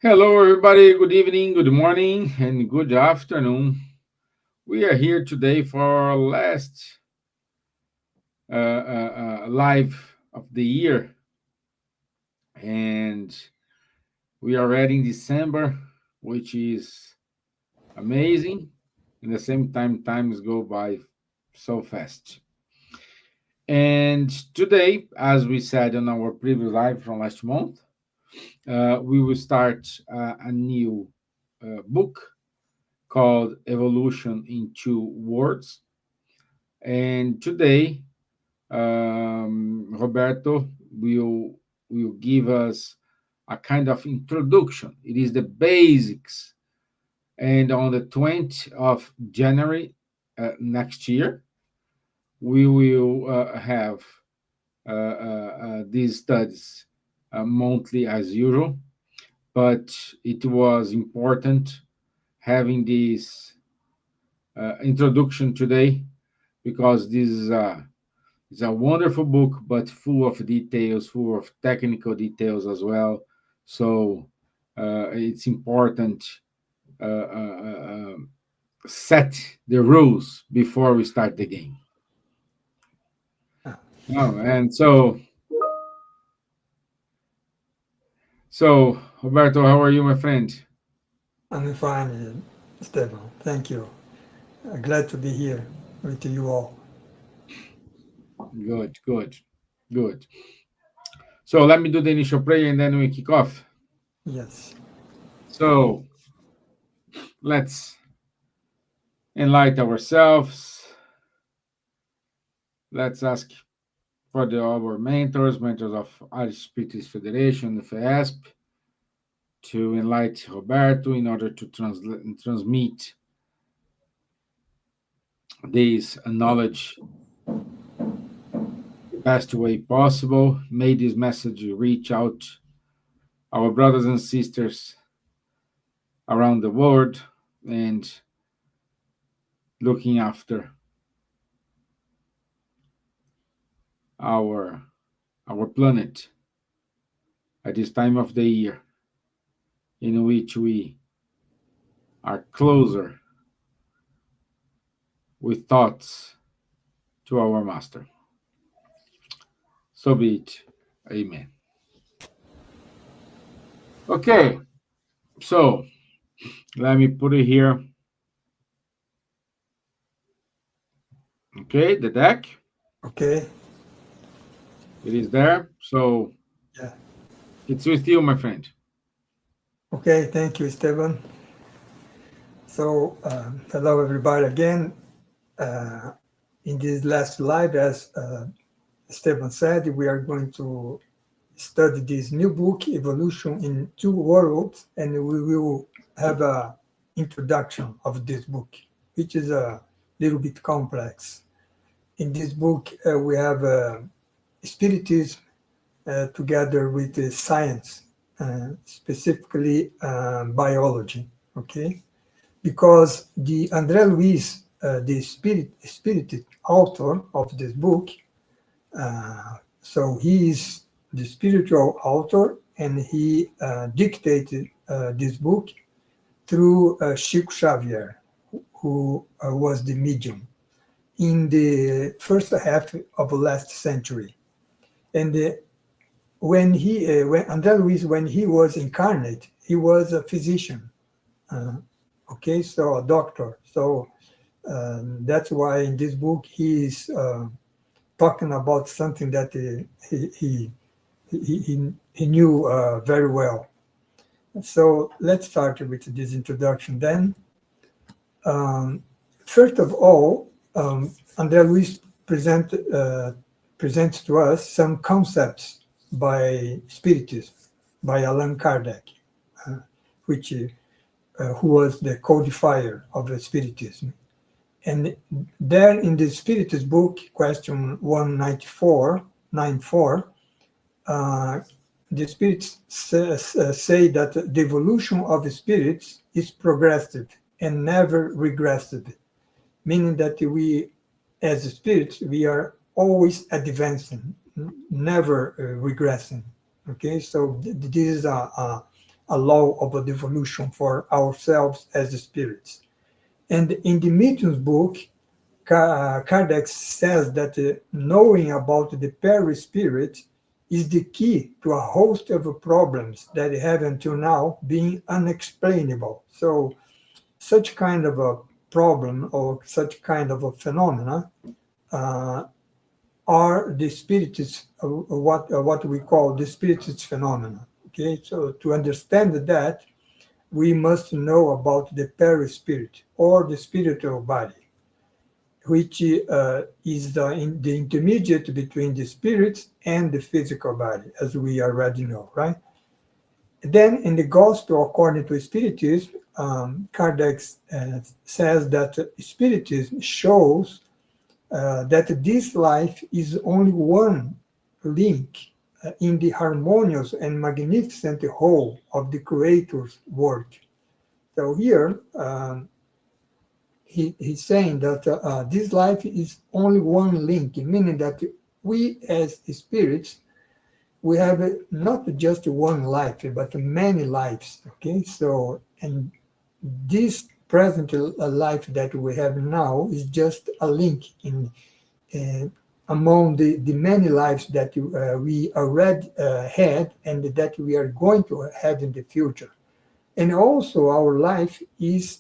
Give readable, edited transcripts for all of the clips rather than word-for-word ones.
Hello, everybody. Good evening, good morning, and good afternoon. We are here today for our last live of the year, and we are already in December, which is amazing. At the same time, times go by so fast. And today, as we said on our previous live from last month, we will start a new book called Evolution in Two Words. And today, Roberto will give us a kind of introduction. It is the basics. And on the 20th of January next year, we will have these studies monthly as usual. But it was important having this introduction today because this is it's a wonderful book, but full of details, full of technical details as well. So it's important set the rules before we start the game. Ah, Oh, and so Roberto, how are you, my friend? I'm fine, Stefan. Thank you. Glad to be here with you all. Good, good, good. So let me do the initial prayer and then we kick off. Yes. So let's enlighten ourselves. Let's ask for our mentors of Irish Spiritist Federation, the FESP, to enlighten Roberto in order to transmit this knowledge the best way possible. May this message reach out our brothers and sisters around the world and looking after our our planet at this time of the year in which we are closer with thoughts to our master. So be it. Amen. Okay, so let me put it here. Okay, the deck, Okay. it is there. So Yeah. it's with you, my friend. Okay. Thank you, Stefan. So, hello, everybody, again. Uh, in this last live, as Stefan said, we are going to study this new book, Evolution in Two Worlds, and we will have a introduction of this book, which is a little bit complex. In this book, we have spiritism together with science, specifically biology. Okay, because the André Luiz, the spirited author of this book, so he is the spiritual author, and he dictated this book through Chico Xavier, who was the medium in the first half of the last century. And when André Luiz, when he was incarnate, he was a physician. Uh, okay, so a doctor. So that's why in this book he is talking about something that he knew very well. So let's start with this introduction then. Um, First of all, André Luiz presents to us some concepts by Spiritism, by Allan Kardec, uh, which who was the codifier of the Spiritism. And there in the Spiritist book, question 194, uh, the spirits say that the evolution of the spirits is progressive and never regressive, meaning that we, as spirits, we are always advancing, never regressing. Okay, so this is a law of evolution for ourselves as spirits. And in the Meetings book, Kardec says that knowing about the perispirit is the key to a host of problems that have until now been unexplainable. So such kind of a problem or such kind of a phenomena uh, are the spirits, what we call the spirits phenomena. Okay, so to understand that, we must know about the perispirit or the spiritual body, which is the intermediate between the spirit and the physical body, as we already know, right? Then in the Gospel according to Spiritism, Kardec says that Spiritism shows that this life is only one link in the harmonious and magnificent whole of the Creator's work. So here, he's saying that this life is only one link, meaning that we as spirits, we have not just one life, but many lives. Okay, so and this present life that we have now is just a link in uh, among the many lives that we already had and that we are going to have in the future. And also our life is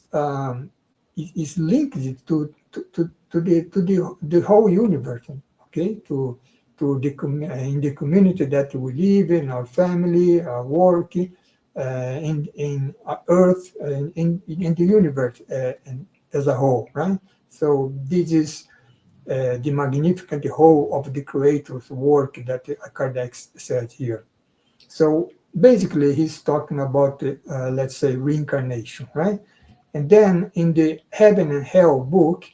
linked to the whole universe. Okay, to in the community that we live in, our family, our work, in Earth, in the universe, and as a whole, right? So this is the magnificent whole of the Creator's work that Kardec said here. So basically, he's talking about, let's say, reincarnation, right? And then in the Heaven and Hell book,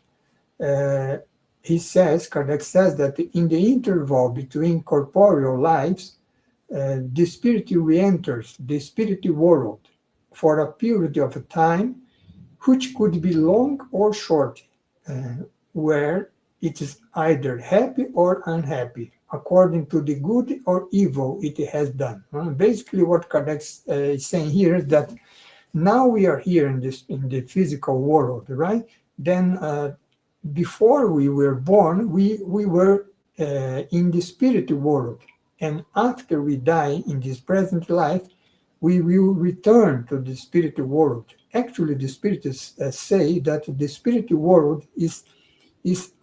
uh, Kardec says that in the interval between corporeal lives, the spirit re-enters the spirit world for a period of time, which could be long or short, where it is either happy or unhappy, according to the good or evil it has done. Basically, what Kardec is saying here is that now we are here in the physical world, right? Then before we were born, we were in the spirit world. And after we die in this present life, we will return to the spirit world. Actually, the spirits say that the spirit world is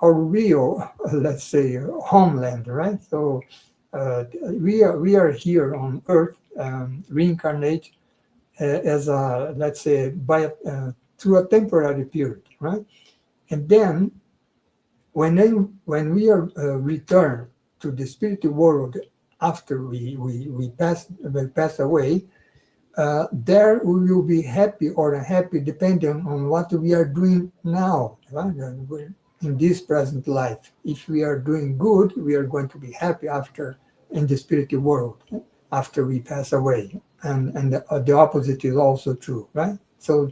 our real, let's say, homeland, right? So we are here on Earth, reincarnate as a, let's say, by through a temporary period, right? And then when we are returned to the spiritual world after we pass away, there we will be happy or unhappy depending on what we are doing now, right? In this present life. If we are doing good, we are going to be happy after in the spiritual world after we pass away, and the opposite is also true, right? So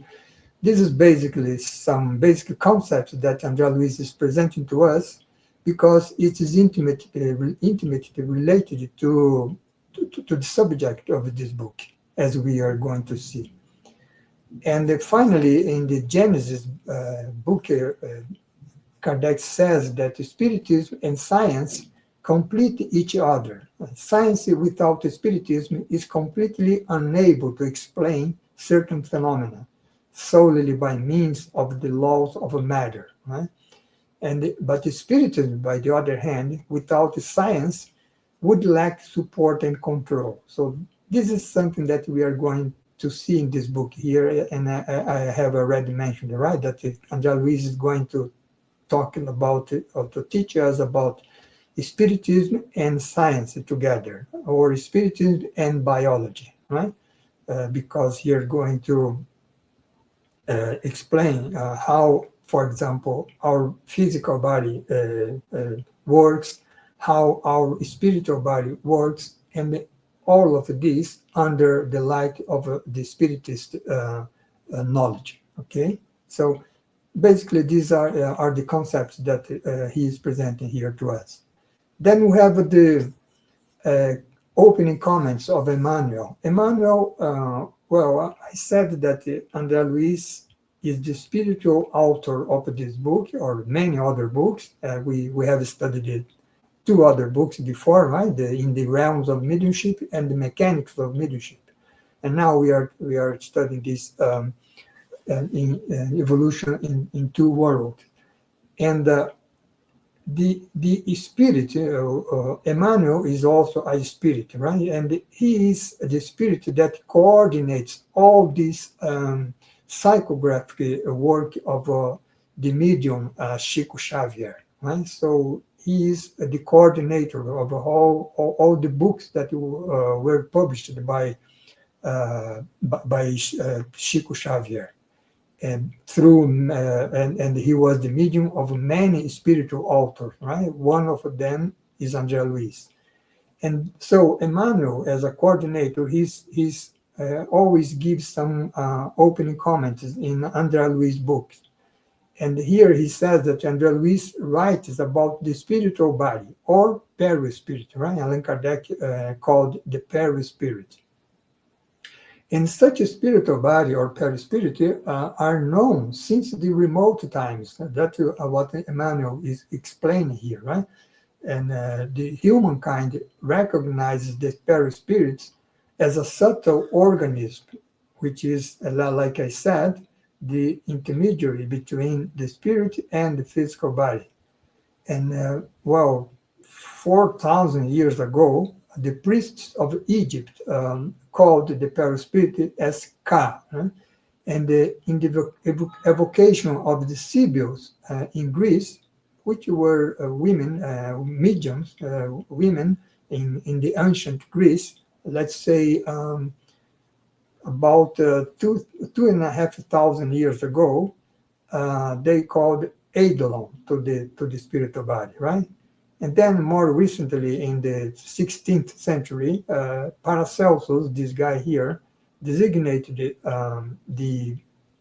this is basically some basic concepts that Andrea Luiz is presenting to us, because it is intimately related to the subject of this book, as we are going to see. And finally, in the Genesis book, Kardec says that Spiritism and science complete each other. Science without Spiritism is completely unable to explain certain phenomena solely by means of the laws of matter, right? But Spiritism, by the other hand, without science, would lack support and control. So this is something that we are going to see in this book here, and I have already mentioned, right, that Andrea Luiz is going to talking about it, or to teach us about spiritism and science together, or spiritism and biology, right? Because you're going to explain how, for example, our physical body works, how our spiritual body works, and all of this under the light of the spiritist knowledge. Okay, so basically these are the concepts that he is presenting here to us. Then we have the uh, opening comments of Emmanuel. Emmanuel Well, I said that André Luiz is the spiritual author of this book or many other books. We have studied it, two other books before, right? In the realms of mediumship and the mechanics of mediumship. And now we are studying this in evolution in two worlds. And the spirit, Emmanuel is also a spirit, right? And he is the spirit that coordinates all this psychographic work of the medium Chico Xavier, right? So he is the coordinator of all the books that were published by Chico Xavier, and and he was the medium of many spiritual authors, right? One of them is André Luiz. And so Emmanuel, as a coordinator, he's always gives some opening comments in André Luiz books. And here he says that André Luiz writes about the spiritual body or perispirit, right? Allan Kardec called the perispirit. And such a spiritual body or perispirit are known since the remote times. That's what Emmanuel is explaining here, right? And the humankind recognizes the perispirits as a subtle organism, which is, like I said, the intermediary between the spirit and the physical body. And well, 4,000 years ago, the priests of Egypt called the perispirit as Ka. And in the evocation of the Sibyls in Greece, which were women, mediums, women in the ancient Greece, let's say about two and a half thousand years ago, they called Eidolon to the spiritual body, right? And then more recently, in the 16th century, Paracelsus, this guy here, designated the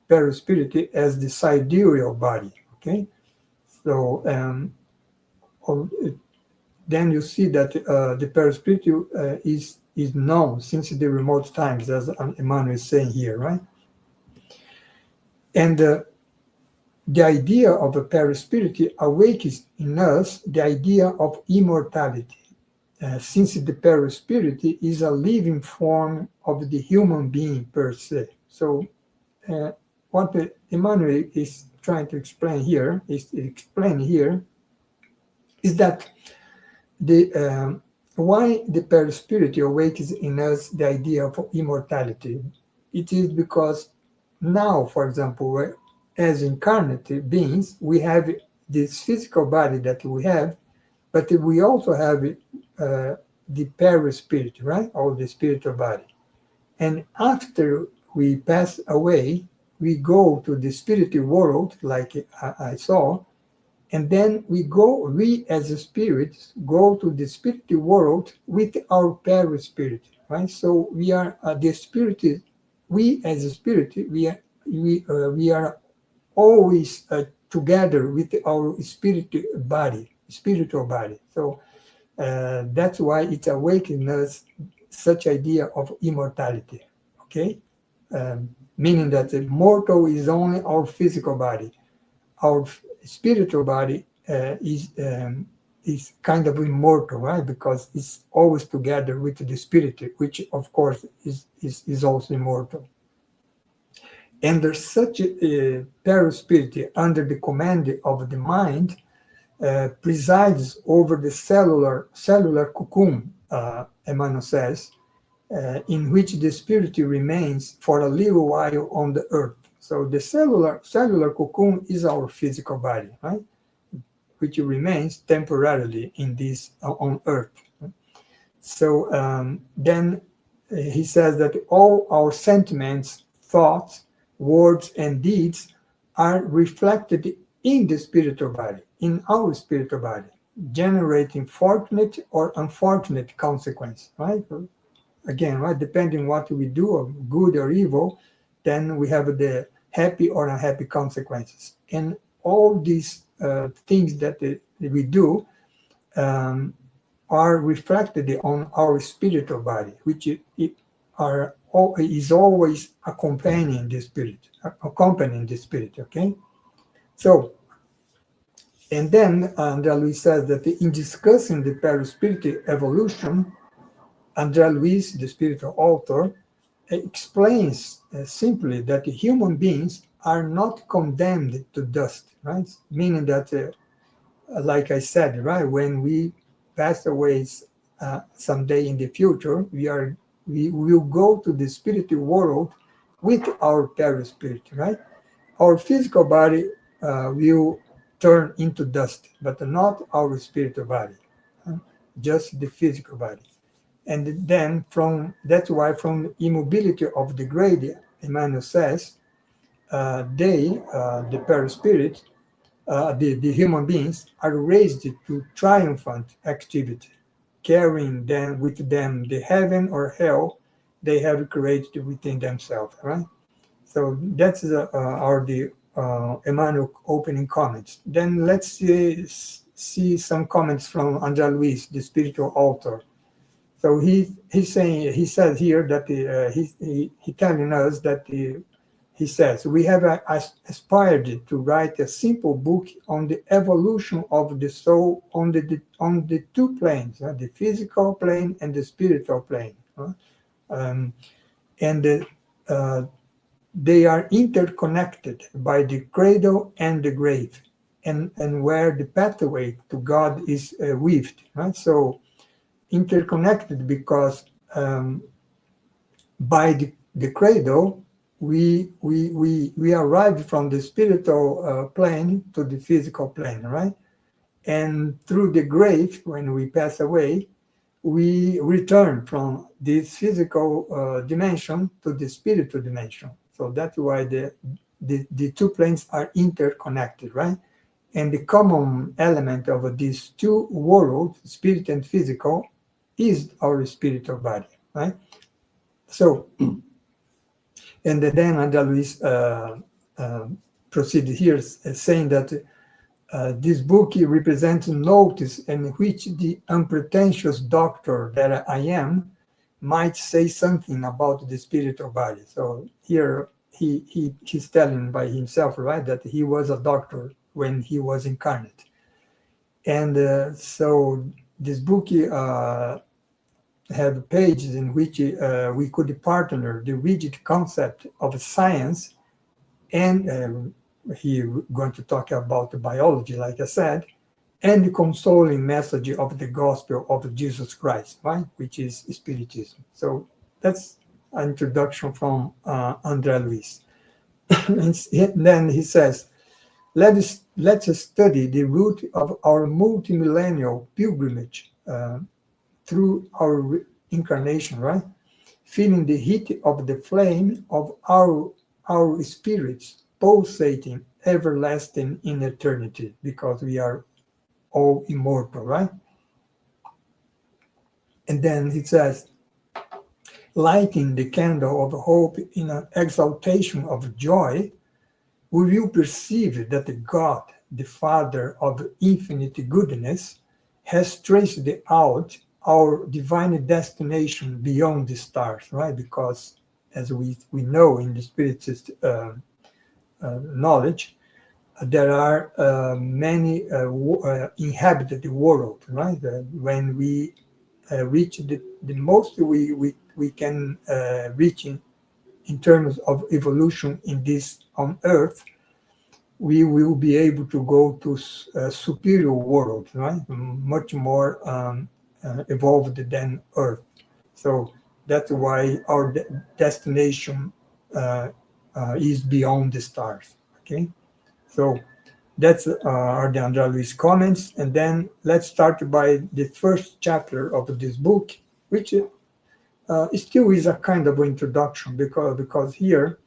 perispirit as the sidereal body. Okay, so then you see that the perispirit is known since the remote times, as Emmanuel is saying here, right? And the idea of a perispirit awakens in us the idea of immortality, since the perispirit is a living form of the human being per se. So, what Emmanuel is trying to explain here is that the why the perispirit awakens in us the idea of immortality. It is because now, for example, as incarnate beings, we have this physical body that we have, but we also have the perispirit, right? Or the spiritual body. And after we pass away, we go to the spiritual world, like I saw, and then we as a spirit go to the spiritual world with our perispirit, right? So we are the spirit. We as a spirit, we are always together with our spiritual body. So that's why it awakens us such idea of immortality. Okay, meaning that the mortal is only our physical body. Our spiritual body is kind of immortal, right? Because it's always together with the spirit, which of course is also immortal. And there's such a perispirit under the command of the mind presides over the cellular cocoon, Emmanuel says, in which the spirit remains for a little while on the earth. So the cellular cocoon is our physical body, right? Which remains temporarily in this on earth. So then he says that all our sentiments, thoughts, words, and deeds are reflected in the spiritual body, in our spiritual body, generating fortunate or unfortunate consequence, right? Again, right, depending what we do, of good or evil, then we have the happy or unhappy consequences. And all these things that we do are reflected on our spiritual body, which are is always accompanying the spirit. Okay, so and then Andrea Luis says that in discussing the perispiritic evolution, Andrea Luis, the spiritual author, explains simply that human beings are not condemned to dust, right? Meaning that, like I said, right, when we pass away someday in the future, we will go to the spiritual world with our perispirit, right? Our physical body will turn into dust, but not our spiritual body, just the physical body. And then that's why from immobility of the grade, Emmanuel says, the perispirit, the human beings, are raised to triumphant activity, carrying them with them the heaven or hell they have created within themselves, right? So that's the Emmanuel opening comments. Then let's see some comments from Andrea Luis, the spiritual author. So he says here that he telling us that he says we have aspired to write a simple book on the evolution of the soul on the two planes, the physical plane and the spiritual plane, and uh, they are interconnected by the cradle and the grave, and where the pathway to God is weaved, right? So interconnected because by the cradle we arrive from the spiritual plane to the physical plane, right? And through the grave, when we pass away, we return from this physical dimension to the spiritual dimension. So that's why the two planes are interconnected, right? And the common element of these two worlds, spirit and physical, is our spiritual body, right? So, and then Andrea Luis proceeded here saying that this book represents notice in which the unpretentious doctor that I am might say something about the spiritual body. So here he's telling by himself, right, that he was a doctor when he was incarnate. And so this book have pages in which we could partner the rigid concept of science, and he going to talk about the biology, like I said, and the consoling message of the gospel of Jesus Christ, right, which is Spiritism. So that's an introduction from Andrea Luis. And then he says, let's study the route of our multimillennial pilgrimage through our incarnation, right? Feeling the heat of the flame of our spirits pulsating everlasting in eternity, because we are all immortal, right? And then it says, lighting the candle of hope in an exaltation of joy, we will perceive that the God, the Father of infinite goodness, has traced out our divine destination beyond the stars, right? Because as we know in the spiritist knowledge, there are many inhabited world, right? When we reach the most we can reach in terms of evolution in this on Earth, we will be able to go to a superior world, right? Much more evolved than Earth. So that's why our destination is beyond the stars. Okay, so that's are the Andrea Luis comments, and then let's start by the first chapter of this book, which still is a kind of introduction, because here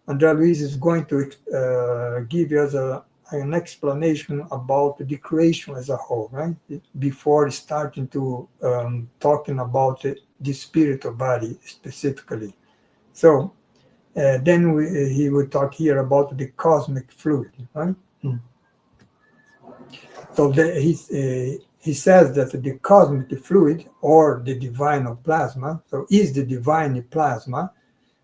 Andrea Luis is going to give us an explanation about the creation as a whole, right? Before starting to talking about the spiritual body specifically. So then he will talk here about the cosmic fluid, right? So he says that the cosmic fluid, or the divine plasma, so is the divine plasma,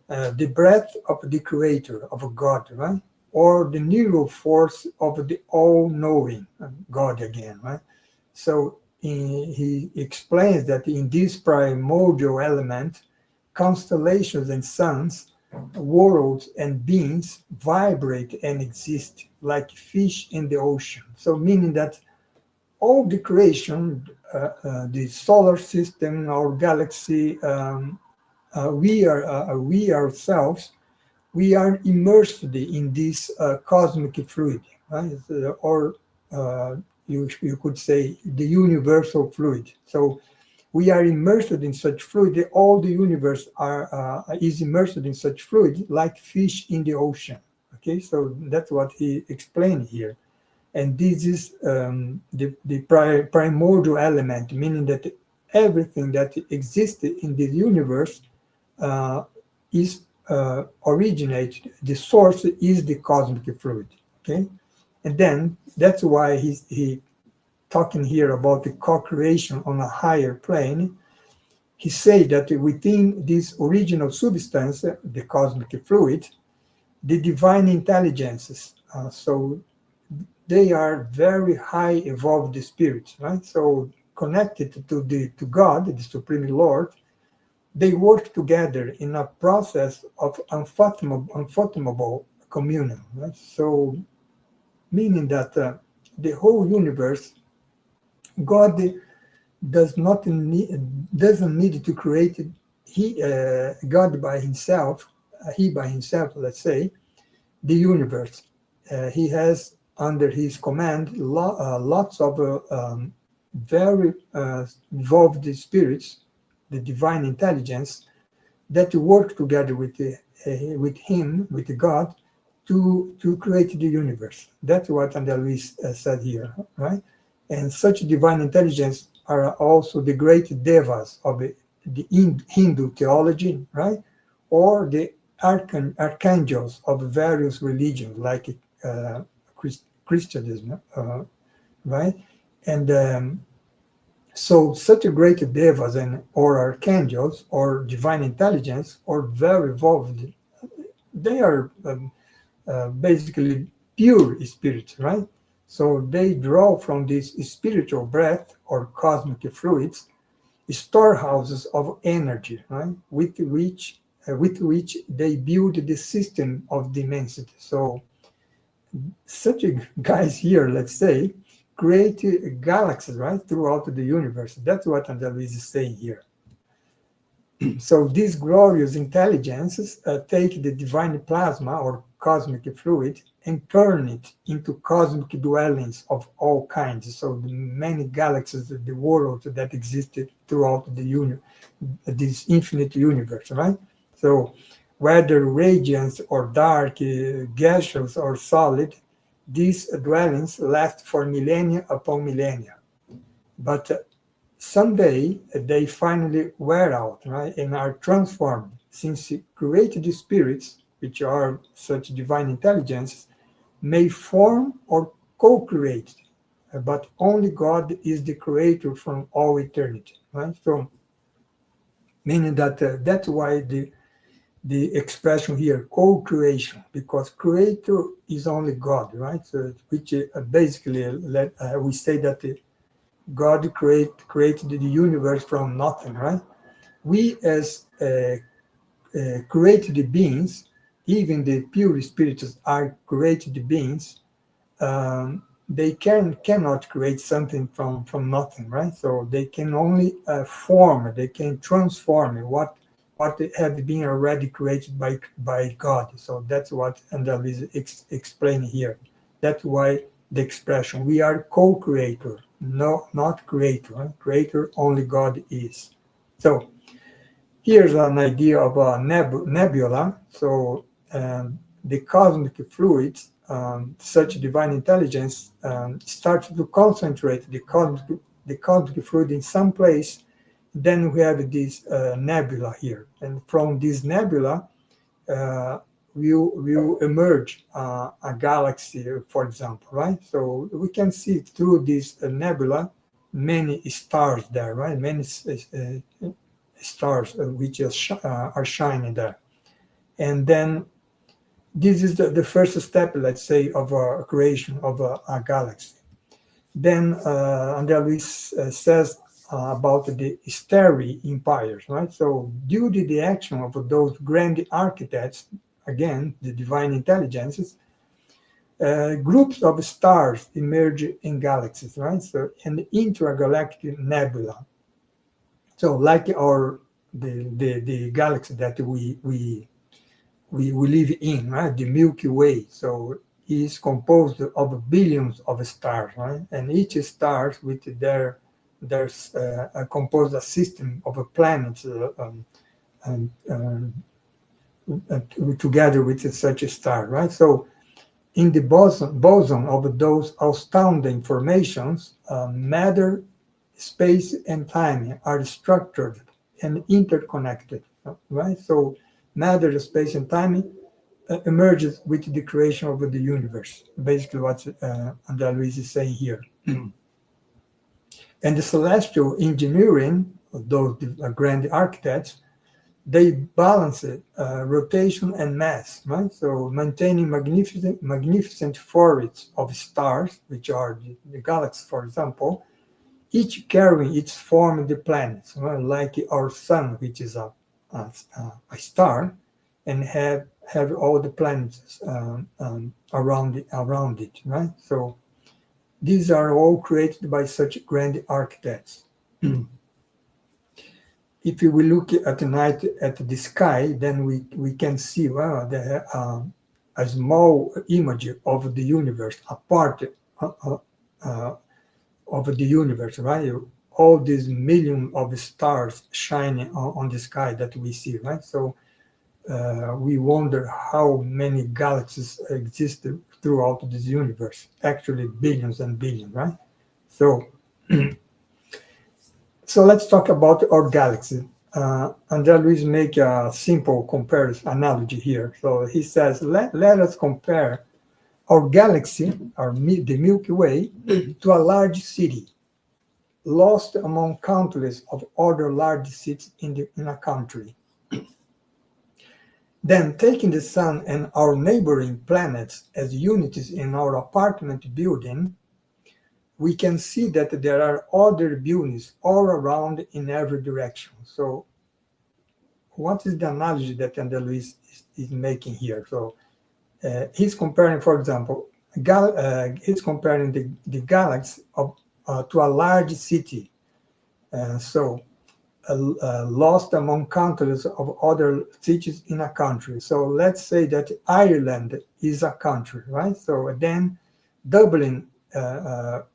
the breath of the creator, of God, right? Or the neural force of the all-knowing God again, right? So he explains that in this primordial element, constellations and suns, worlds and beings vibrate and exist like fish in the ocean. So meaning that all the creation, the solar system, our galaxy, we ourselves, we are immersed in this cosmic fluid, right? Or you could say the universal fluid. So we are immersed in such fluid. All the universe is immersed in such fluid, like fish in the ocean. Okay, so that's what he explained here. And this is the primordial element, meaning that everything that exists in the universe uh, is originated. The source is the cosmic fluid. Okay, and then that's why he talking here about the co-creation on a higher plane. He said that within this original substance, the cosmic fluid, the divine intelligences, so they are very high evolved spirits, right? So connected to God, the Supreme Lord, they work together in a process of unfathomable communion, right? So meaning that the whole universe, God doesn't need to create God by himself, he by himself, let's say, the universe. He has under his command lots of very evolved spirits, the divine intelligence, that work together with him, with God, to create the universe. That's what André Luis said here, right? And such divine intelligence are also the great devas of the Hindu theology, right? Or the archangels of various religions, like Christianism, right? And so such a great devas and or archangels or divine intelligence or very evolved, they are basically pure spirits, right? So they draw from this spiritual breath or cosmic fluids storehouses of energy, right? With which they build the system of dimension. So such guys here, let's say, create galaxies, right, throughout the universe. That's what Andalus is saying here. So these glorious intelligences take the divine plasma or cosmic fluid and turn it into cosmic dwellings of all kinds. So the many galaxies, the world that existed throughout this infinite universe, right? So whether radiant or dark, gaseous or solid, these dwellings last for millennia upon millennia. But someday they finally wear out, right, and are transformed, since created spirits, which are such divine intelligences, may form or co-create, but only God is the creator from all eternity, right? So meaning that that's why the expression here, co-creation, because creator is only God, right? So which basically we say that God created the universe from nothing, right? We as created beings, even the pure spirits are created beings. They cannot create something from nothing, right? So they can only form, they can transform what have been already created by God. So that's what Andal is explaining here. That's why the expression we are co-creator, no, not creator. Right? Creator only God is. So here's an idea of a nebula. So the cosmic fluids, such divine intelligence, starts to concentrate the cosmic fluid in some place. Then we have this nebula here, and from this nebula uh, will emerge a galaxy, for example, right? So we can see through this nebula many stars there, right? Many stars which are shining there. And then this is the first step, let's say, of a creation of a galaxy. Then Andrea Luis says about the starry empires, right? So due to the action of those grand architects, again, the divine intelligences, groups of stars emerge in galaxies, right? So an intergalactic nebula. So like the galaxy that we live in, right? The Milky Way. So is composed of billions of stars, right? And each stars with there's composed a system of planets and together with such a star, right? So in the boson of those astounding formations, matter, space, and time are structured and interconnected, right? So matter, space, and time emerges with the creation of the universe. Basically, what Andrea Luiz is saying here. And the celestial engineering of those grand architects, they balance rotation and mass, right? So maintaining magnificent forests of stars, which are the galaxies, for example, each carrying its form in the planets, right? Like our sun, which is a star, and have all the planets around it, right? So these are all created by such grand architects. If we look at night at the sky, then we can see a small image of the universe, a part uh, of the universe, right? All these millions of stars shining on the sky that we see, right? So we wonder how many galaxies exist throughout this universe. Actually, billions and billions, right? So So let's talk about our galaxy. Andrea Luiz make a simple comparison analogy here. So he says, let us compare our galaxy, the Milky Way, to a large city, lost among countless of other large cities in a country. Then taking the sun and our neighboring planets as units in our apartment building, we can see that there are other buildings all around in every direction. So what is the analogy that Andrea Luiz is making here? So he's comparing, for example, he's comparing the galaxy to a large city. Lost among countless of other cities in a country. So let's say that Ireland is a country, right? So then Dublin,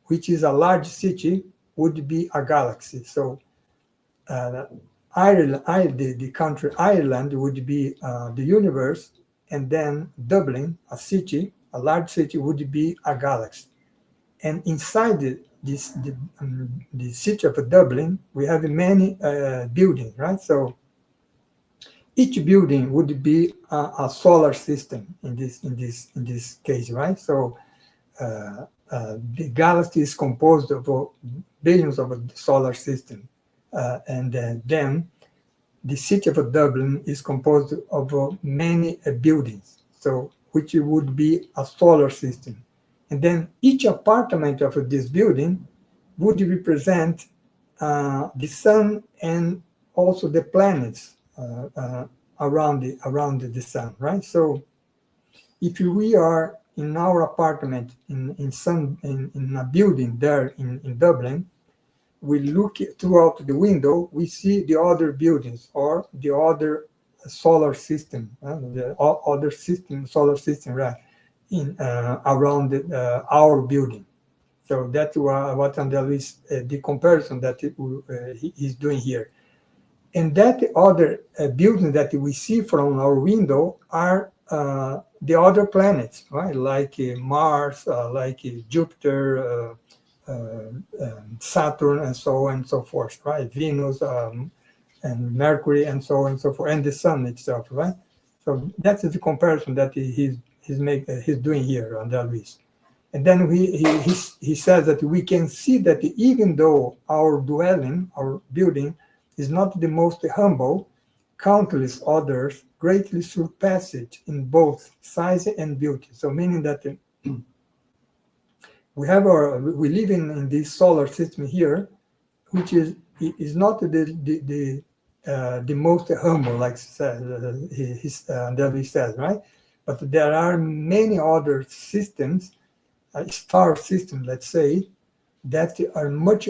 which is a large city, would be a galaxy. So uh, Ireland, the country Ireland would be the universe, and then Dublin, a large city, would be a galaxy. And inside the city of Dublin, we have many buildings, right? So each building would be a solar system in this case, right? So the galaxy is composed of billions of solar systems, and then the city of Dublin is composed of many buildings, so which would be a solar system. And then each apartment of this building would represent the sun and also the planets around the sun, right? So if we are in our apartment in a building there in Dublin, we look throughout the window, we see the other buildings or the other solar system, the other solar system, right, in around our building. So that's what Andrea Luiz, the comparison that he's doing here. And that other building that we see from our window are the other planets, right? Like Mars, like Jupiter, Saturn, and so on and so forth, right? Venus and Mercury, and so on and so forth, and the Sun itself, right? So that is the comparison that he's doing here on Andrea Luiz. And then he says that we can see that even though our building, is not the most humble, countless others greatly surpass it in both size and beauty. So meaning that we live in this solar system here, which is not the most humble, like that he says, right? But there are many other systems, star systems, let's say, that are much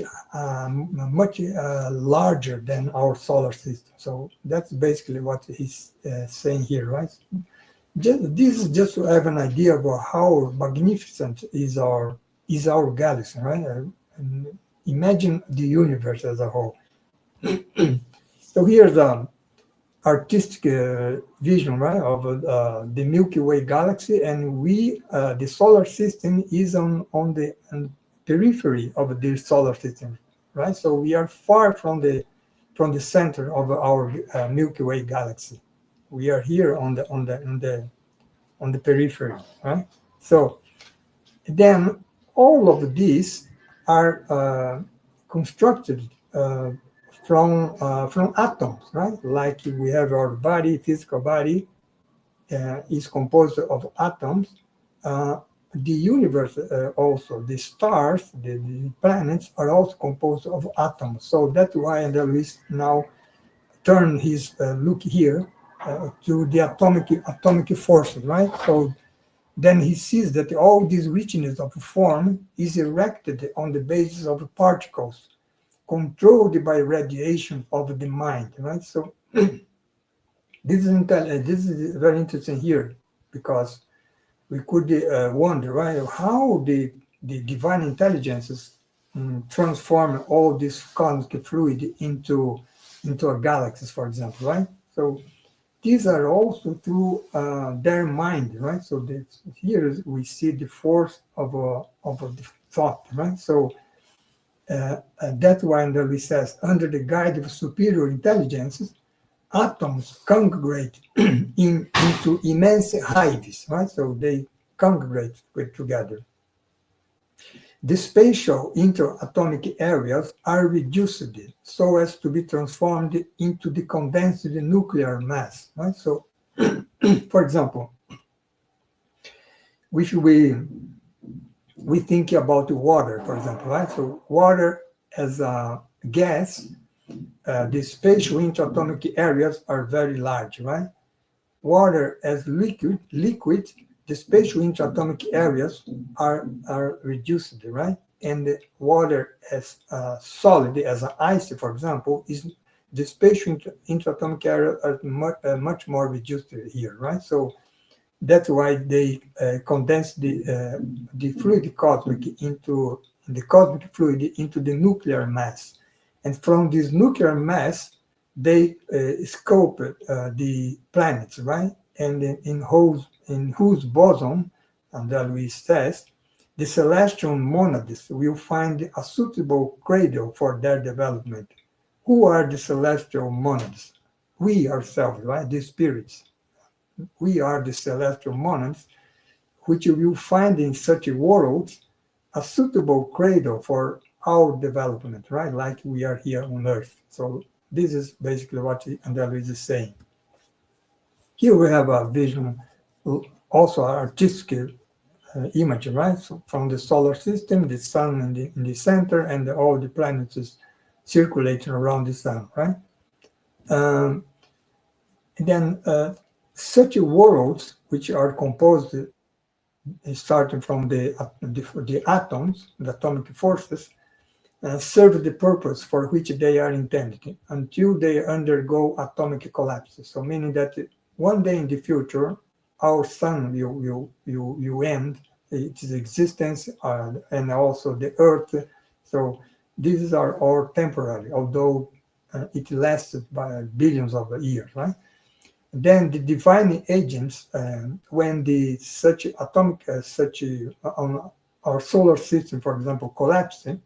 larger than our solar system. So that's basically what he's saying here, right? This is just to have an idea about how magnificent is our galaxy, right? And imagine the universe as a whole. So here's the artistic vision, right, of the Milky Way galaxy, and the solar system is on periphery of the solar system, right? So we are far from the center of our Milky Way galaxy. We are here on the periphery, right? So then all of these are constructed from atoms, right? Like we have our body, physical body is composed of atoms. Uh, the universe also, the stars, the planets are also composed of atoms. So that's why Andreas now turn his look here to the atomic forces, right? So then he sees that all this richness of form is erected on the basis of particles controlled by radiation of the mind, right? So this is very interesting here because we could wonder, right, how the divine intelligences transform all this cosmic fluid into a galaxy, for example, right? So these are also through their mind, right? So here we see the force of the thought, right? So that's why Andreas says, under the guide of superior intelligences, atoms congregate into immense hives, right? So they congregate together. The spatial interatomic areas are reduced so as to be transformed into the condensed nuclear mass, right? So, for example, if we think about water, for example, right? So water as a gas, the spatial interatomic areas are very large, right? Water as liquid, the spatial interatomic areas are reduced, right? And the water as solid, as an ice, for example, is the spatial interatomic areas are much more reduced here, right? So that's why they condense the fluid cosmic into the cosmic fluid into the nuclear mass, and from this nuclear mass they scope the planets, right? And in whose bosom, and that we says, the celestial monadists will find a suitable cradle for their development. Who are the celestial monadists? We ourselves, right? The spirits. We are the celestial monads, which you will find in such worlds a suitable cradle for our development, right? Like we are here on Earth. So this is basically what Andreas is saying. Here we have a vision, also artistic image, right? So from the solar system, the sun in the center, and all the planets is circulating around the sun, right? Um, then such worlds, which are composed starting from the atoms, the atomic forces, serve the purpose for which they are intended until they undergo atomic collapse. So meaning that one day in the future, our sun will end its existence, and also the earth. So these are all temporary, although it lasted by billions of years, right? Then the divine agents, when such atomic, on our solar system, for example, collapsing,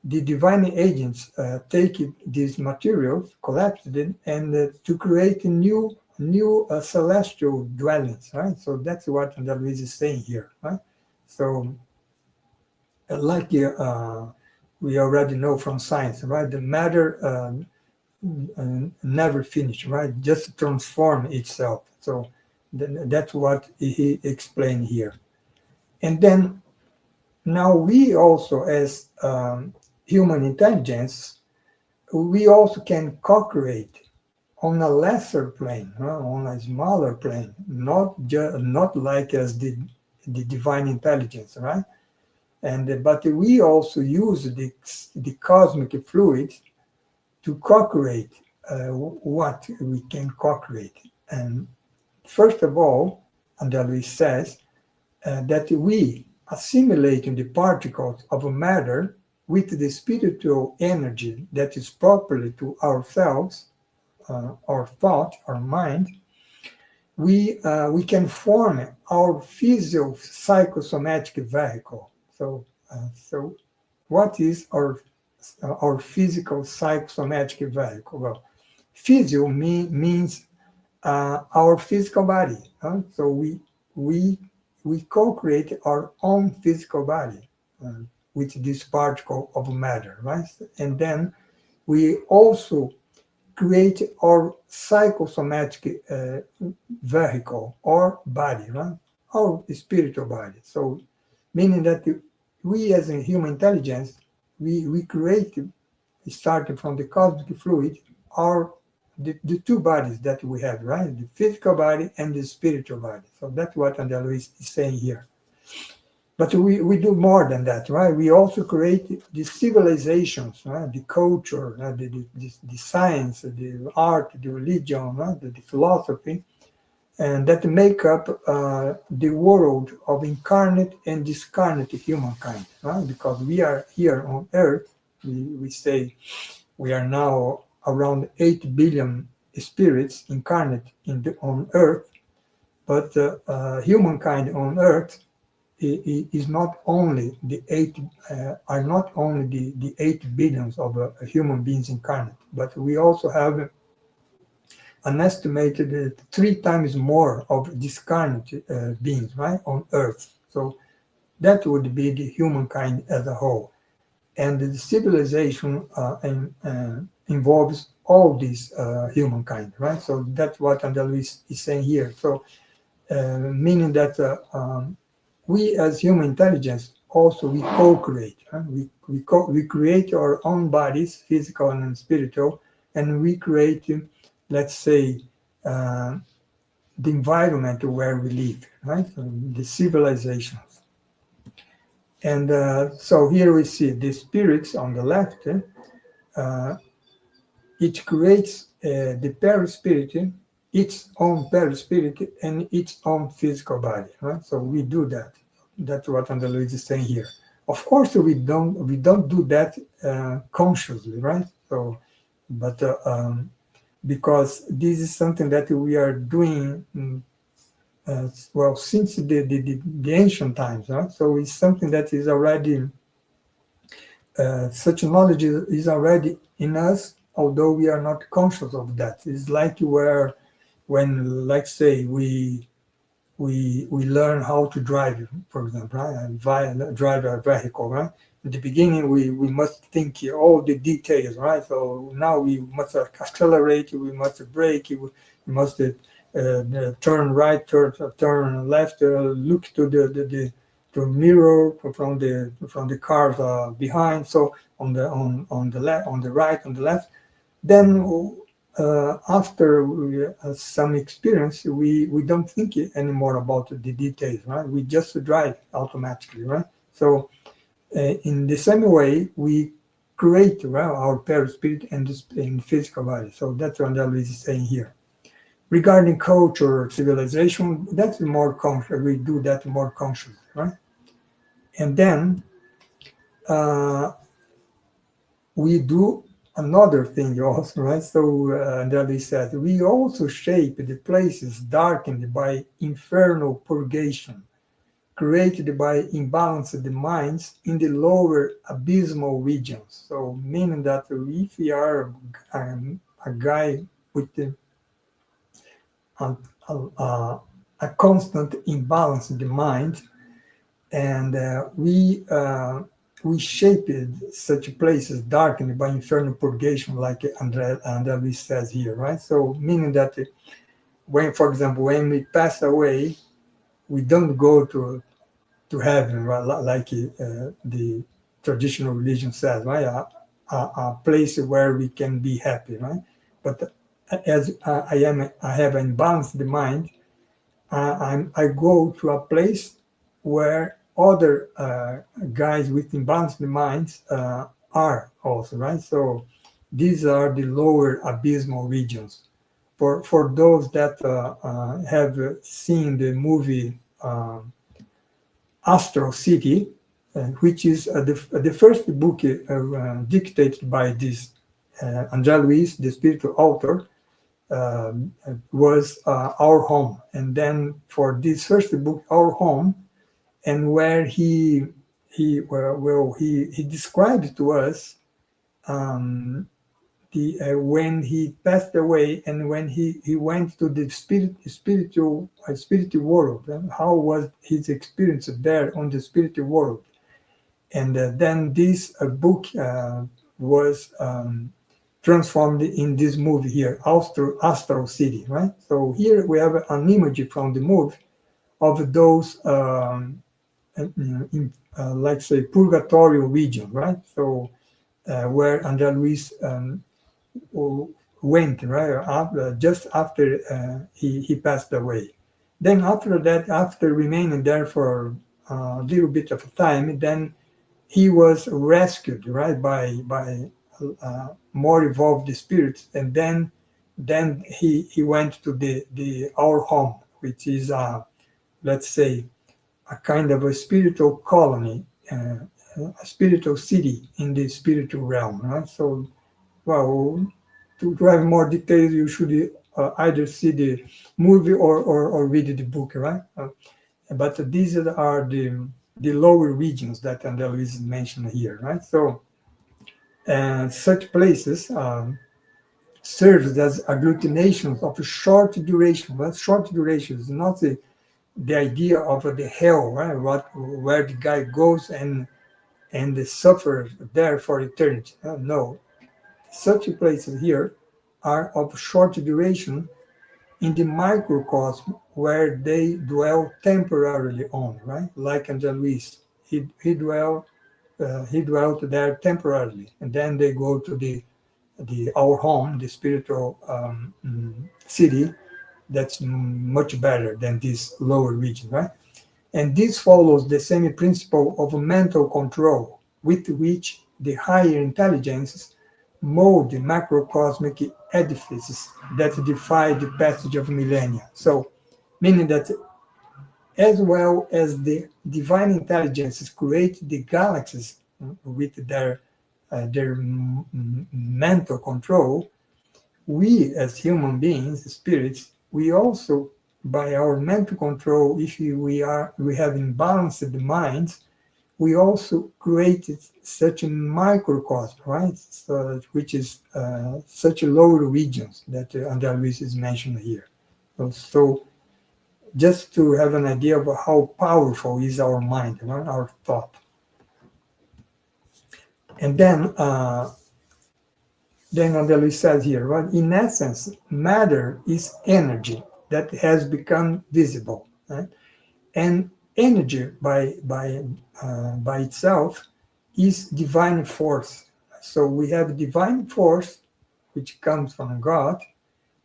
the divine agents take these materials, collapse them, and to create new celestial dwellings, right? So that's what Andreas is saying here, right? So, like we already know from science, right? The matter never finish, right? Just transform itself. So that's what he explained here. And then now we also, as human intelligence, we also can co-create on a lesser plane, on a smaller plane, not like as the divine intelligence, right? And but we also use the cosmic fluids to co-create what we can co-create. And first of all, Andalus says that we assimilating the particles of matter with the spiritual energy that is properly to ourselves, our thought, our mind, we can form our physio psychosomatic vehicle. So what is our physical psychosomatic vehicle? Well, physio means our physical body. So we we co-create our own physical body uh, with this particle of matter, right? And then we also create our psychosomatic vehicle or body, right? Our spiritual body. So meaning that we as a human intelligence, we create, starting from the cosmic fluid, our the two bodies that we have, right? The physical body and the spiritual body. So that's what Andalus is saying here. But we do more than that, right? We also create the civilizations, right? The culture, the science, the art, the religion, right? The philosophy, and that make up the world of incarnate and discarnate humankind, right? Because we are here on Earth, we say we are now around 8 billion spirits incarnate on Earth, but humankind on Earth is not only the are not only the 8 billions of human beings incarnate, but we also have an estimated 3 times more of discarnate beings, right, on Earth. So that would be the humankind as a whole. And the civilization involves all this humankind, right? So that's what Andalus is saying here. So meaning that we as human intelligence also we co-create. We create our own bodies, physical and spiritual, and we create, let's say, uh, the environment where we live, right? So the civilizations. And so here we see the spirits on the left. It creates the perispirit, its own perispirit, and its own physical body. Right? So we do that. That's what Andalus is saying here. Of course, we don't do that consciously, right? So, but because this is something that we are doing. Well, since the ancient times, right? So it's something that is already such knowledge is already in us, although we are not conscious of that. It's like when, let's say, we learn how to drive, for example, right? And drive a vehicle, right? In the beginning, we must think all the details, right? So now we must accelerate, we must brake, we must turn right, turn left, look to the mirror from the cars behind. So on the left, on the right, on the left. Then after some experience, we don't think anymore about the details, right? We just drive automatically, right? So in the same way, we create, well, our perispirit and the physical body. So that's what Andalus is saying here. Regarding culture or civilization, that's more conscious. We do that more consciously, right? And then we do another thing also, right? So Andalus says, we also shape the places darkened by infernal purgation, created by imbalanced minds in the lower abysmal regions. So meaning that if we are a guy with a, a constant imbalance in the mind, and we we shaped such places darkened by infernal purgation, like Andre Luis says here, right? So meaning that when, for example, when we pass away, we don't go to heaven, right? Like the traditional religion says, right? A place where we can be happy, right? But as I have an imbalanced mind, I go to a place where other guys with imbalanced minds are also, right? So these are the lower abysmal regions. For those that have seen the movie Astral City, which is the first book dictated by this André Luiz, the spiritual author, was Our Home. And then for this first book, Our Home, and where he described to us when he passed away and when he went to the spiritual world, and how was his experience there on the spiritual world. And then this book was transformed in this movie here, Astral City, right? So here we have an image from the movie of those, let's say, purgatory region, right? So where André Luis went, right? Just after he passed away. Then after that, after remaining there for a little bit of time, then he was rescued, right, by more evolved spirits, and then he went to the Our Home, which is let's say a kind of a spiritual colony, a spiritual city in the spiritual realm, right? So, well, to have more details, you should either see the movie or read the book, right? But these are the lower regions that André Luiz mentioned here, right? So, such places serves as agglutinations of short duration. Well, short duration is not the idea of the hell, right? Where the guy goes and suffers there for eternity. No, such places here are of short duration in the microcosm where they dwell temporarily on, right? Like André Luis, he dwelt there temporarily, and then they go to the Our Home, the spiritual city that's much better than this lower region, right? And this follows the same principle of mental control with which the higher intelligences mold the macrocosmic edifices that defy the passage of millennia. So, meaning that as well as the divine intelligences create the galaxies with their mental control, we as human beings, spirits, we also, by our mental control, if we have imbalanced minds, we also created such a microcosm, right? So, which is such lower regions that André Luiz is mentioned here. So just to have an idea of how powerful is our mind, right? Our thought. And then André Luiz says here, right? In essence, matter is energy that has become visible, right? And energy by itself is divine force. So we have divine force, which comes from God,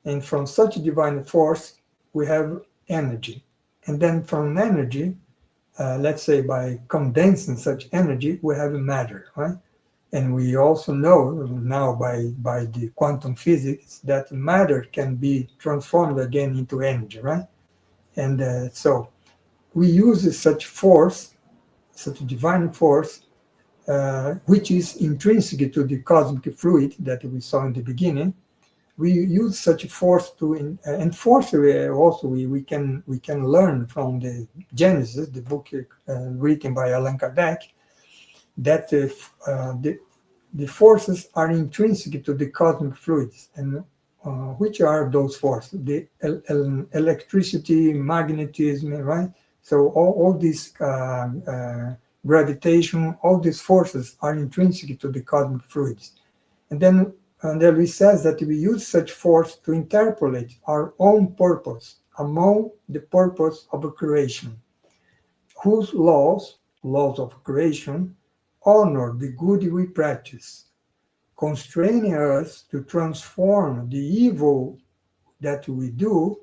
and from such divine force, we have energy. And then from energy, let's say by condensing such energy, we have matter, right? And we also know now by the quantum physics that matter can be transformed again into energy, right? And so we use such force, such divine force, which is intrinsic to the cosmic fluid that we saw in the beginning. We use such force to enforce. Also, we can learn from the Genesis, the book written by Allan Kardec, that the forces are intrinsic to the cosmic fluids. And which are those forces? The electricity, magnetism, right? So all these gravitation, all these forces are intrinsic to the cosmic fluids. And then he says that we use such force to interpolate our own purpose among the purpose of creation, whose laws of creation, honor the good we practice, constraining us to transform the evil that we do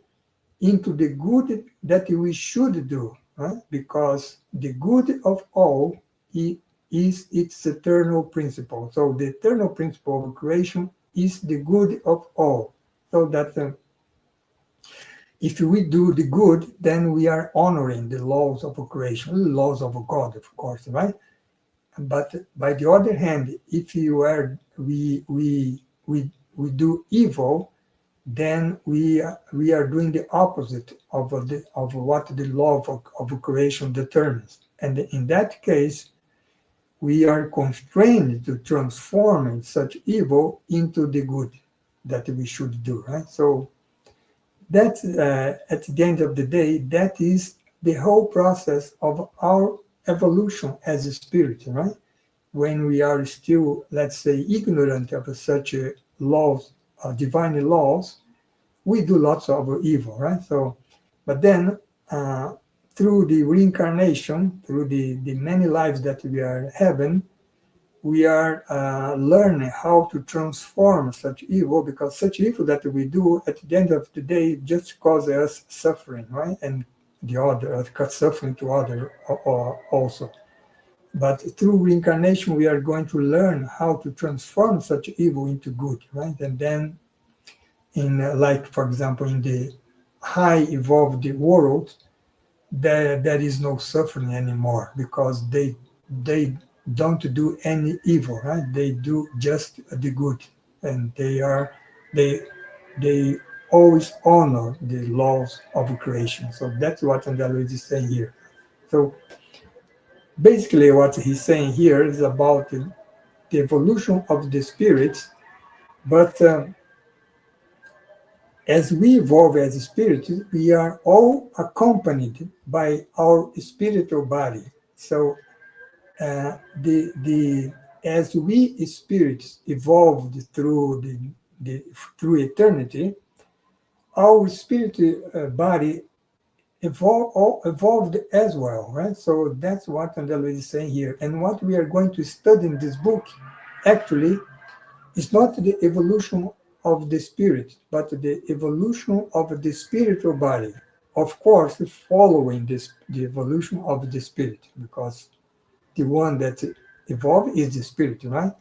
into the good that we should do, right? Because the good of all is its eternal principle. So the eternal principle of creation is the good of all. So that if we do the good, then we are honoring the laws of creation, the laws of God, of course, right? But by the other hand, if we do evil, then we are doing the opposite of what the law of creation determines. And in that case, we are constrained to transform such evil into the good that we should do, right? So that at the end of the day, that is the whole process of our evolution as a spirit, right? When we are still, let's say, ignorant of such laws, divine laws, we do lots of evil, right? So, but then through the reincarnation, through the many lives that we are having, we are learning how to transform such evil, because such evil that we do at the end of the day just causes us suffering, right? And the other cause suffering to other also. But through reincarnation, we are going to learn how to transform such evil into good, right? And then like, for example, in the high evolved world, there is no suffering anymore, because they don't do any evil, right? They do just the good, and they they always honor the laws of creation. So that's what Andalus is saying here. So basically what he's saying here is about the evolution of the spirits, but as we evolve as spirits, we are all accompanied by our spiritual body. So the as we spirits evolved through eternity, our spiritual body evolved as well, right? So that's what Andalus is saying here. And what we are going to study in this book actually is not the evolution of the spirit, but the evolution of the spiritual body. Of course, following the evolution of the spirit, because the one that evolved is the spirit, right?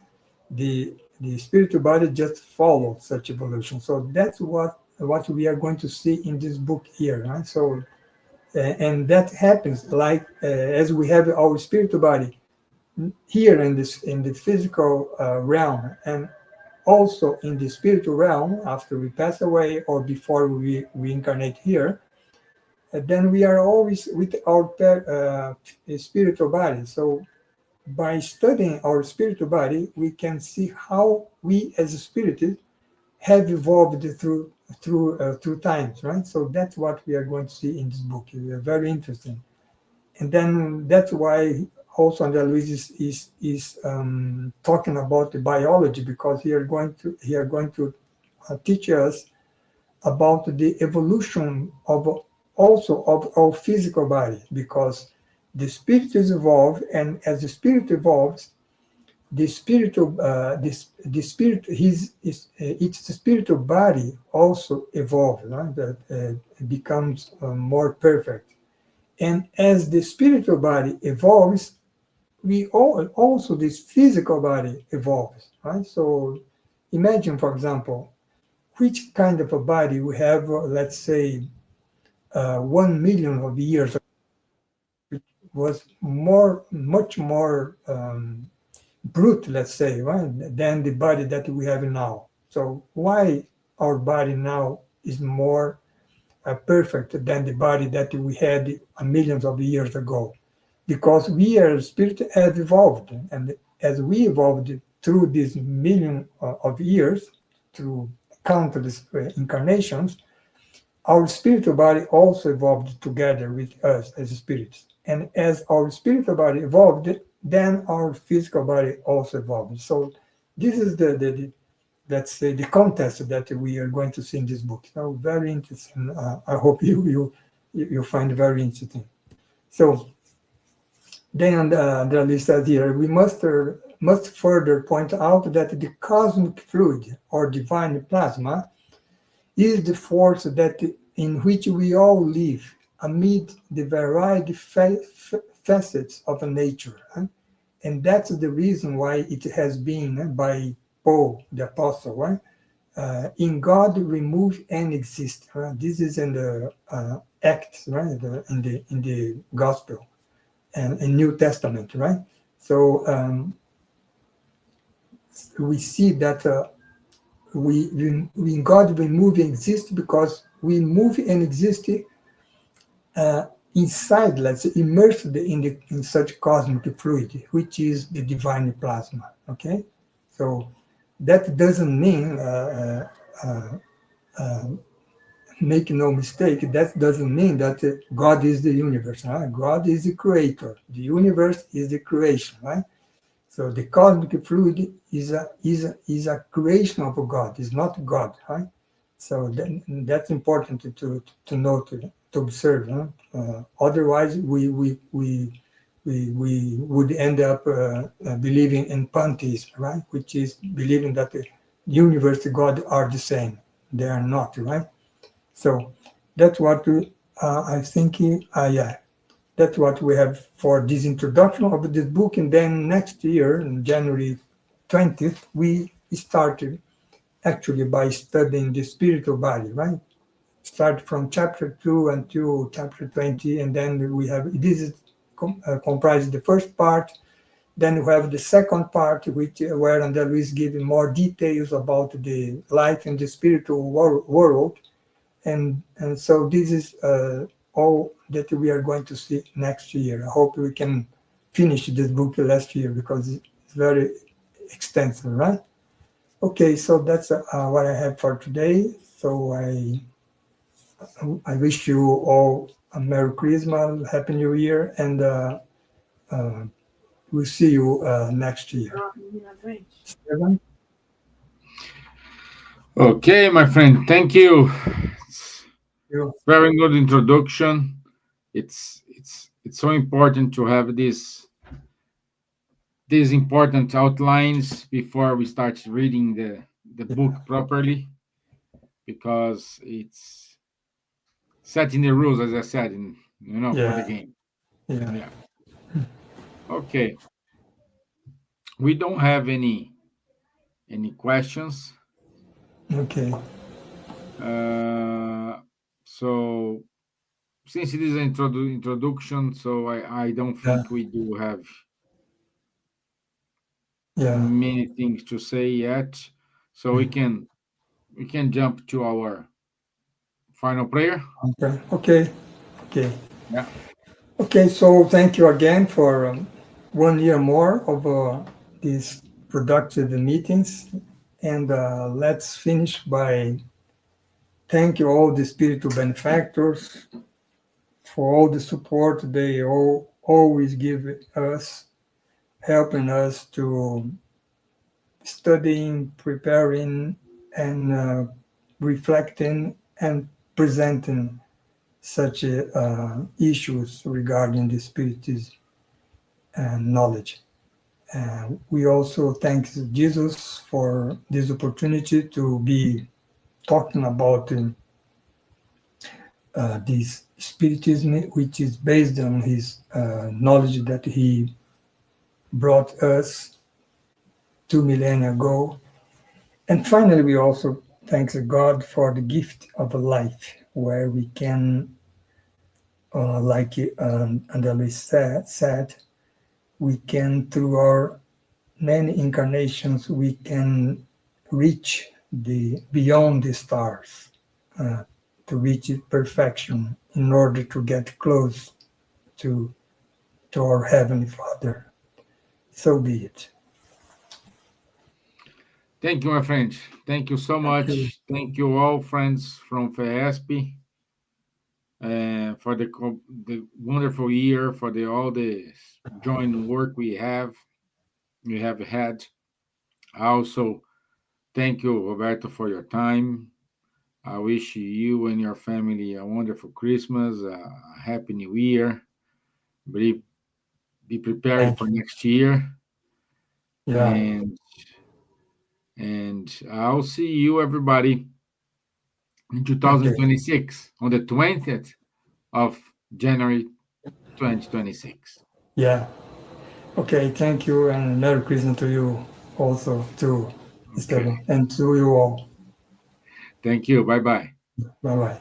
The spiritual body just follows such evolution. So that's what we are going to see in this book here, right? So and that happens like as we have our spiritual body here in the physical realm, and also in the spiritual realm after we pass away or before we reincarnate here, then we are always with our spiritual body. So by studying our spiritual body, we can see how we as a spirit have evolved through times, right? So that's what we are going to see in this book. It's very interesting. And then that's why also Andalus is talking about the biology, because he are going to teach us about the evolution of also of our physical body, because the spirit is evolved, and as the spirit evolves, the spiritual the spirit its spiritual body also evolves, right? That becomes more perfect. And as the spiritual body evolves, also this physical body evolves, right? So imagine, for example, which kind of a body we have, let's say, 1 million of years ago, was much more brute, let's say, right, than the body that we have now. So why our body now is more perfect than the body that we had millions of years ago? Because we as spirit have evolved, and as we evolved through these million of years, through countless incarnations, our spiritual body also evolved together with us as spirits. And as our spiritual body evolved, then our physical body also evolved. So this is the let's say the contest that we are going to see in this book. So very interesting. I hope you find it very interesting. So then the list says here, we must further point out that the cosmic fluid or divine plasma is the force that in which we all live amid the varied facets of nature. And that's the reason why it has been by Paul the Apostle, right? In God remove and exist. Right? This is in the Acts, right? In the Gospel and in New Testament, right? So we see that we in God we move and exist because we move and exist uh, inside, let's say, immersed in such cosmic fluid, which is the divine plasma. Okay, so that doesn't mean make no mistake. That doesn't mean that God is the universe. Right? God is the creator. The universe is the creation. Right. So the cosmic fluid is a creation of God. It's not God, right? So that's important to note, to observe. Huh? Otherwise, we would end up believing in pantheism, right? Which is believing that the universe and God are the same. They are not, right? So that's what I think. Yeah, that's what we have for this introduction of this book. And then next year, on January 20th, we started actually by studying the spiritual body, right? Start from chapter 2 until chapter 20. And then we have this is comprises the first part. Then we have the second part, which where André Luis giving more details about the life in the spiritual world, and so this is all that we are going to see next year. I hope we can finish this book last year because it's very extensive, right? Okay, so that's what I have for today. So I wish you all a Merry Christmas, Happy New Year, and uh, we'll see you next year. Steven? Okay, my friend, thank you. It's You, very good introduction. It's so important to have these important outlines before we start reading the yeah, book properly, because it's setting the rules, as I said, for the yeah, game. yeah. Yeah. Okay. We don't have any questions. Okay, Uh, so since it is an introduction, so I don't yeah, think we do have yeah. many things to say yet. So we can jump to our final prayer. Okay, okay, okay. Yeah. Okay, so thank you again for 1 year more of these productive meetings. And let's finish by thank you all the spiritual benefactors for all the support they all always give us, helping us to studying, preparing, and reflecting and presenting such issues regarding the spiritism and knowledge. We also thank Jesus for this opportunity to be talking about this Spiritism, which is based on his knowledge that he brought us 2 millennia ago. And finally, we also thank God for the gift of a life where we can, like Andalus said, we can, through our many incarnations, we can reach the beyond the stars, uh, to reach perfection in order to get close to to our heavenly Father. So be it. Thank you, my friend. Thank you so Thank you. much. Thank you all, friends from FESP. for the wonderful year, for the all the joint work we have had. I also thank you, Roberto, for your time. I wish you and your family a wonderful Christmas, a happy New Year. Be prepared Thank for you. next year, Yeah. and I'll see you everybody in Okay. 2026 on the 20th of January 2026. Yeah. Okay. Thank you, and Merry Christmas to you also, too, Okay. Esteban, and to you all. Thank you. Bye bye. Bye bye.